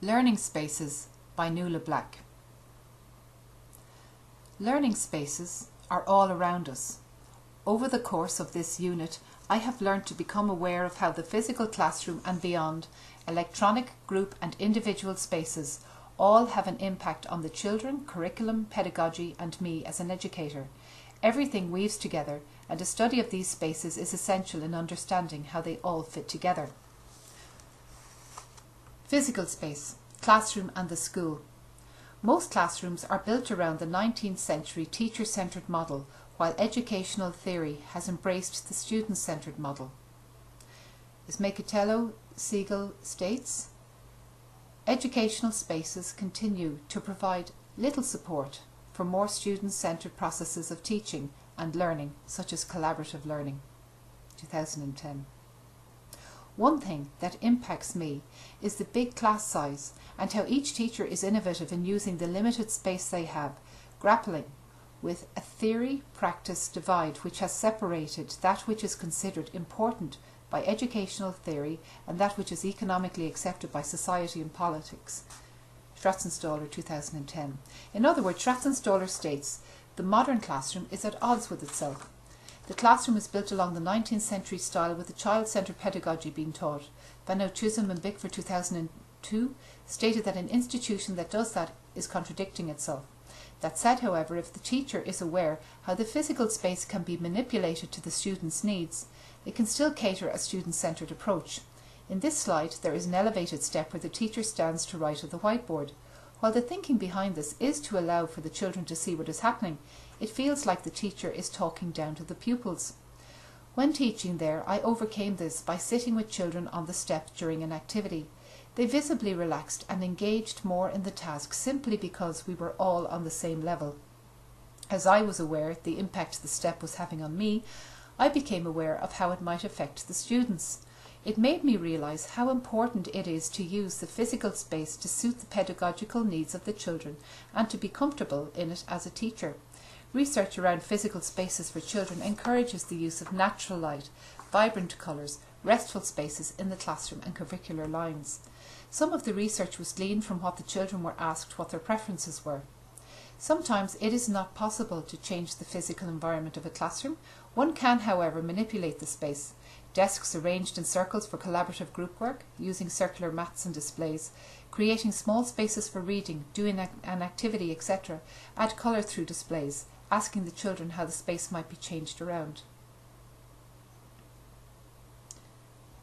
Learning Spaces by Nuala Black. Learning spaces are all around us. Over the course of this unit, I have learned to become aware of how the physical classroom and beyond, electronic, group and individual spaces all have an impact on the children, curriculum, pedagogy and me as an educator. Everything weaves together, and a study of these spaces is essential in understanding how they all fit together. Physical space, classroom and the school. Most classrooms are built around the 19th century teacher-centred model, while educational theory has embraced the student-centred model. As Makatello Segal states, educational spaces continue to provide little support for more student-centred processes of teaching and learning, such as collaborative learning. 2010. One thing that impacts me is the big class size and how each teacher is innovative in using the limited space they have, grappling with a theory-practice divide which has separated that which is considered important by educational theory and that which is economically accepted by society and politics. Stratzenstoller, 2010. In other words, Stratzenstoller states, the modern classroom is at odds with itself. The classroom is built along the 19th century style with a child-centred pedagogy being taught. Van Out Chisholm and Bickford 2002 stated that an institution that does that is contradicting itself. That said, however, if the teacher is aware how the physical space can be manipulated to the student's needs, it can still cater a student-centred approach. In this slide, there is an elevated step where the teacher stands to right of the whiteboard. While the thinking behind this is to allow for the children to see what is happening, it feels like the teacher is talking down to the pupils. When teaching there, I overcame this by sitting with children on the step during an activity. They visibly relaxed and engaged more in the task simply because we were all on the same level. As I was aware the impact the step was having on me, I became aware of how it might affect the students. It made me realise how important it is to use the physical space to suit the pedagogical needs of the children and to be comfortable in it as a teacher. Research around physical spaces for children encourages the use of natural light, vibrant colours, restful spaces in the classroom and curricular lines. Some of the research was gleaned from what the children were asked what their preferences were. Sometimes it is not possible to change the physical environment of a classroom. One can, however, manipulate the space. Desks arranged in circles for collaborative group work, using circular mats and displays, creating small spaces for reading, doing an activity, etc. Add colour through displays, asking the children how the space might be changed around.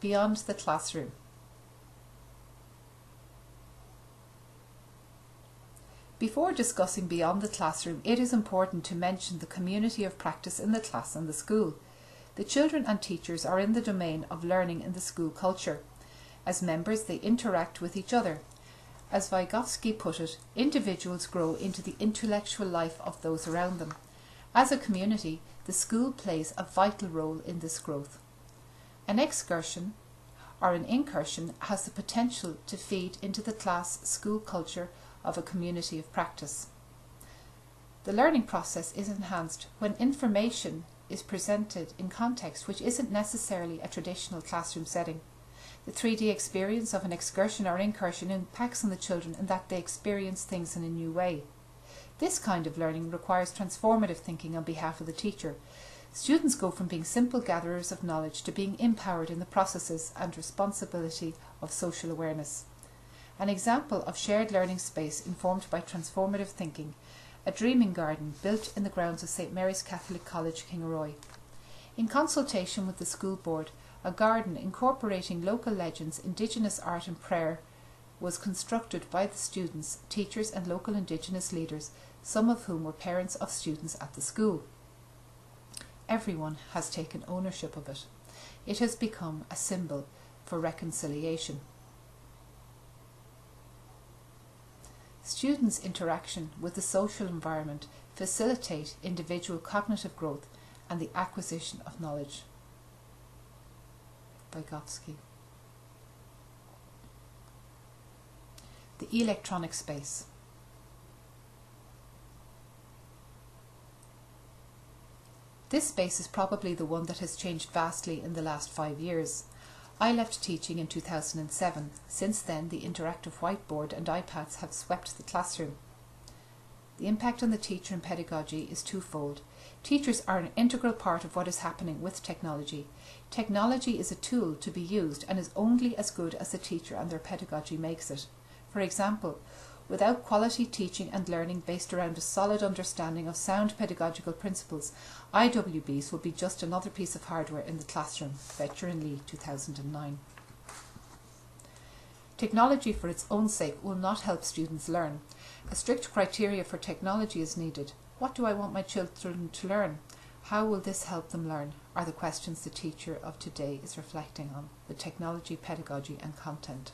Beyond the classroom. Before discussing beyond the classroom, it is important to mention the community of practice in the class and the school. The children and teachers are in the domain of learning in the school culture. As members, they interact with each other. As Vygotsky put it, individuals grow into the intellectual life of those around them. As a community, the school plays a vital role in this growth. An excursion or an incursion has the potential to feed into the class-school culture of a community of practice. The learning process is enhanced when information is presented in context which isn't necessarily a traditional classroom setting. The 3D experience of an excursion or incursion impacts on the children in that they experience things in a new way. This kind of learning requires transformative thinking on behalf of the teacher. Students go from being simple gatherers of knowledge to being empowered in the processes and responsibility of social awareness. An example of shared learning space informed by transformative thinking, a dreaming garden built in the grounds of St. Mary's Catholic College, Kingaroy. In consultation with the school board, a garden incorporating local legends, Indigenous art and prayer was constructed by the students, teachers and local Indigenous leaders, some of whom were parents of students at the school. Everyone has taken ownership of it. It has become a symbol for reconciliation. Students' interaction with the social environment facilitate individual cognitive growth and the acquisition of knowledge. Vygotsky. The electronic space. This space is probably the one that has changed vastly in the last 5 years. I left teaching in 2007. Since then, the interactive whiteboard and iPads have swept the classroom. The impact on the teacher and pedagogy is twofold. Teachers are an integral part of what is happening with technology. Technology is a tool to be used and is only as good as the teacher and their pedagogy makes it. For example, without quality teaching and learning based around a solid understanding of sound pedagogical principles, IWBs will be just another piece of hardware in the classroom. Fetcher and Lee, 2009. Technology for its own sake will not help students learn. A strict criteria for technology is needed. What do I want my children to learn? How will this help them learn? Are the questions the teacher of today is reflecting on, with technology, pedagogy and content.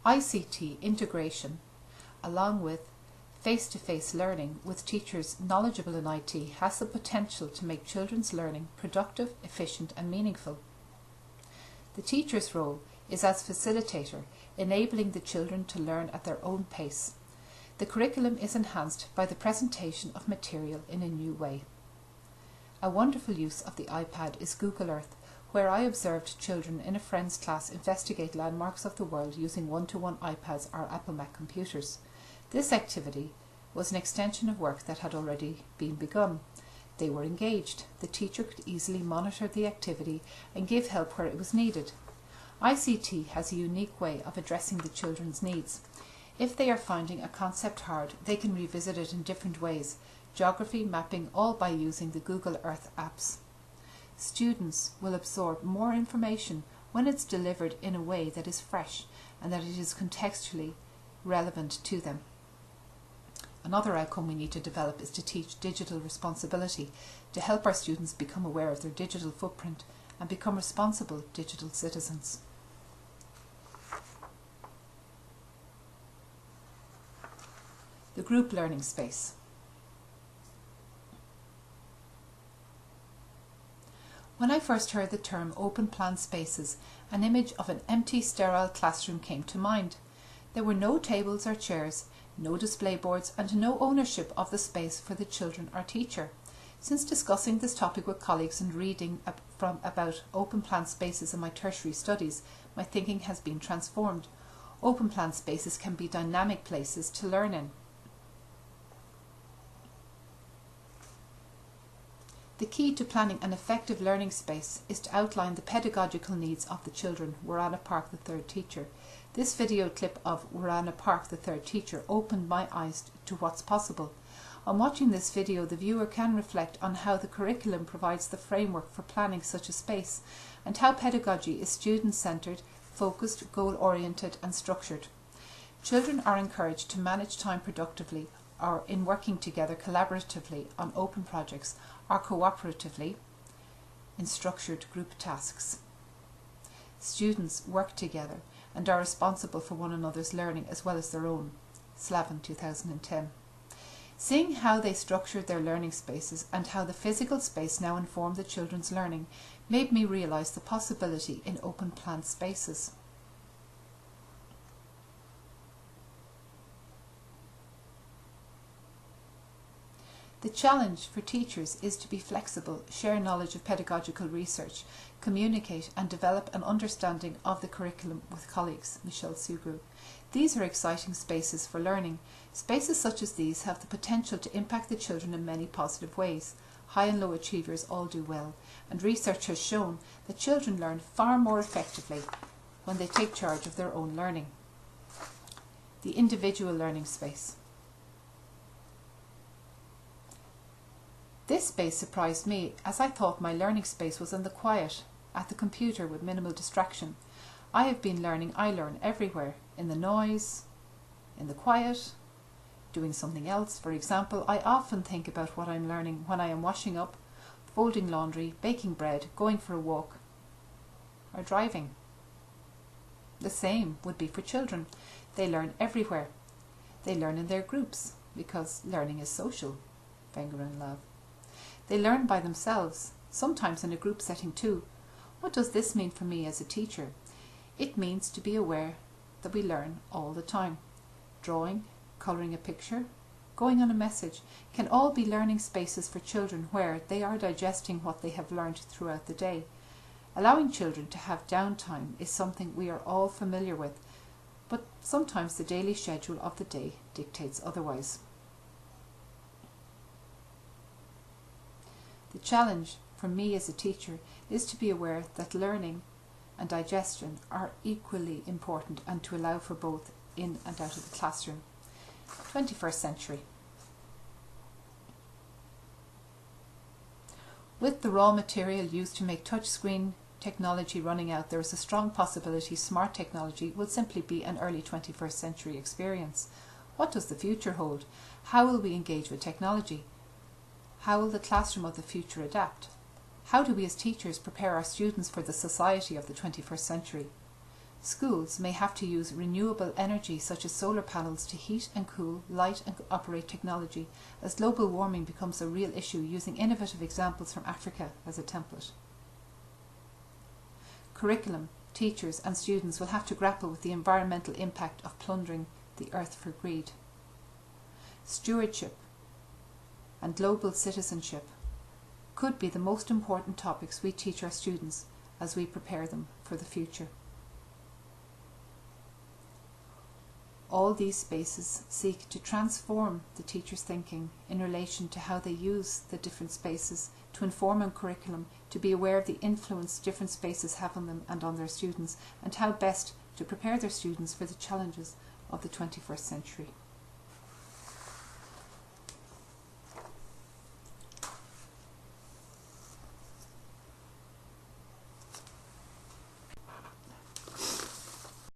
ICT integration, along with face-to-face learning with teachers knowledgeable in IT, has the potential to make children's learning productive, efficient and meaningful. The teacher's role is as facilitator, enabling the children to learn at their own pace. The curriculum is enhanced by the presentation of material in a new way. A wonderful use of the iPad is Google Earth, where I observed children in a friend's class investigate landmarks of the world using one-to-one iPads or Apple Mac computers. This activity was an extension of work that had already been begun. They were engaged. The teacher could easily monitor the activity and give help where it was needed. ICT has a unique way of addressing the children's needs. If they are finding a concept hard, they can revisit it in different ways, geography, mapping, all by using the Google Earth apps. Students will absorb more information when it's delivered in a way that is fresh and that it is contextually relevant to them. Another outcome we need to develop is to teach digital responsibility, to help our students become aware of their digital footprint and become responsible digital citizens. The group learning space. When I first heard the term open plan spaces, an image of an empty, sterile classroom came to mind. There were no tables or chairs, no display boards, and no ownership of the space for the children or teacher. Since discussing this topic with colleagues and reading about open plan spaces in my tertiary studies, my thinking has been transformed. Open plan spaces can be dynamic places to learn in. The key to planning an effective learning space is to outline the pedagogical needs of the children. Warana Park, the third teacher. This video clip of Warana Park, the third teacher, opened my eyes to what's possible. On watching this video, the viewer can reflect on how the curriculum provides the framework for planning such a space, and how pedagogy is student-centred, focused, goal-oriented and structured. Children are encouraged to manage time productively or in working together collaboratively on open projects or cooperatively in structured group tasks. Students work together and are responsible for one another's learning as well as their own. Slavin, 2010. Seeing how they structured their learning spaces and how the physical space now informed the children's learning made me realise the possibility in open plan spaces. The challenge for teachers is to be flexible, share knowledge of pedagogical research, communicate and develop an understanding of the curriculum with colleagues. Michelle Sugrue. These are exciting spaces for learning. Spaces such as these have the potential to impact the children in many positive ways. High and low achievers all do well, and research has shown that children learn far more effectively when they take charge of their own learning. The individual learning space. This space surprised me, as I thought my learning space was in the quiet, at the computer with minimal distraction. I have been learning, I learn everywhere, in the noise, in the quiet, doing something else. For example, I often think about what I'm learning when I am washing up, folding laundry, baking bread, going for a walk, or driving. The same would be for children. They learn everywhere. They learn in their groups, because learning is social. Wenger and Love. They learn by themselves, sometimes in a group setting too. What does this mean for me as a teacher? It means to be aware that we learn all the time. Drawing, colouring a picture, going on a message can all be learning spaces for children where they are digesting what they have learned throughout the day. Allowing children to have downtime is something we are all familiar with, but sometimes the daily schedule of the day dictates otherwise. The challenge for me as a teacher is to be aware that learning and digestion are equally important and to allow for both in and out of the classroom. 21st century. With the raw material used to make touchscreen technology running out, there is a strong possibility smart technology will simply be an early 21st century experience. What does the future hold? How will we engage with technology? How will the classroom of the future adapt? How do we as teachers prepare our students for the society of the 21st century? Schools may have to use renewable energy such as solar panels to heat and cool, light and operate technology as global warming becomes a real issue, using innovative examples from Africa as a template. Curriculum, teachers and students will have to grapple with the environmental impact of plundering the earth for greed. Stewardship and global citizenship could be the most important topics we teach our students as we prepare them for the future. All these spaces seek to transform the teacher's thinking in relation to how they use the different spaces to inform on curriculum, to be aware of the influence different spaces have on them and on their students, and how best to prepare their students for the challenges of the 21st century.